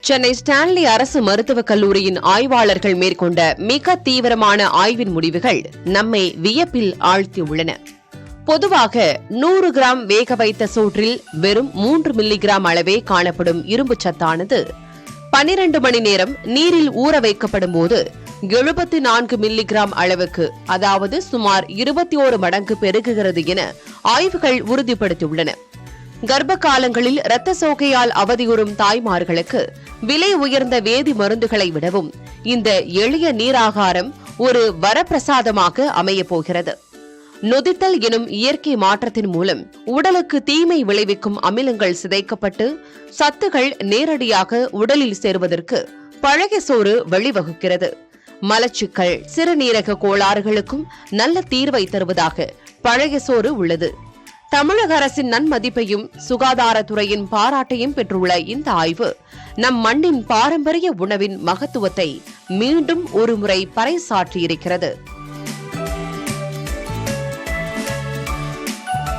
Chennai Stanley அரசு மருத்துவக் கல்லூரியின் ஆய்வாளர்கள் மேற்கொண்ட மிக தீவிரமான ஆய்வின் முடிவுகள் நம்மை வியப்பில் ஆழ்த்தியுள்ளன. பொதுவாக 100 கிராம் வேக வைத்த சோற்றில் வெறும் 3 மில்லிகிராம் அளவே காணப்படும் இரும்பு சத்தானது 12 மணி நேரம் நீரில் ஊற வைக்கப்படும் போது 74 மில்லிகிராம் அளவுக்கு, அதாவது சுமார் 21 மடங்கு பெருகுகிறது என ஆய்வுகள் உறுதிப்படுத்தியுள்ளன. கர்ப்ப காலங்களில் இரத்த சோகையால் அவதியுறும் தாய்மார்களுக்கு விலை உயர்ந்த வேதி மருந்துகளை விடவும் இந்த எளிய நீராகாரம் ஒரு வரப்பிரசாதமாக அமையப் போகிறது. நொதித்தல் எனும் இயற்கை மாற்றத்தின் மூலம் உடலுக்கு தீமை விளைவிக்கும் அமிலங்கள் சிதைக்கப்பட்டு சத்துகள் நேரடியாக உடலில் சேருவதற்கு பழைய சோறு வழிவகுக்கிறது. மலச்சிக்கல், சிறுநீரக கோளாறுகளுக்கும் நல்ல தீர்வை தருவதாக பழைய சோறு உள்ளது. தமிழக அரசின் நன்மதிப்பையும் சுகாதாரத்துறையின் பாராட்டையும் பெற்றுள்ள இந்த ஆய்வு நம் மண்ணின் பாரம்பரிய உணவின் மகத்துவத்தை மீண்டும் ஒருமுறை பறைசாற்றியிருக்கிறது.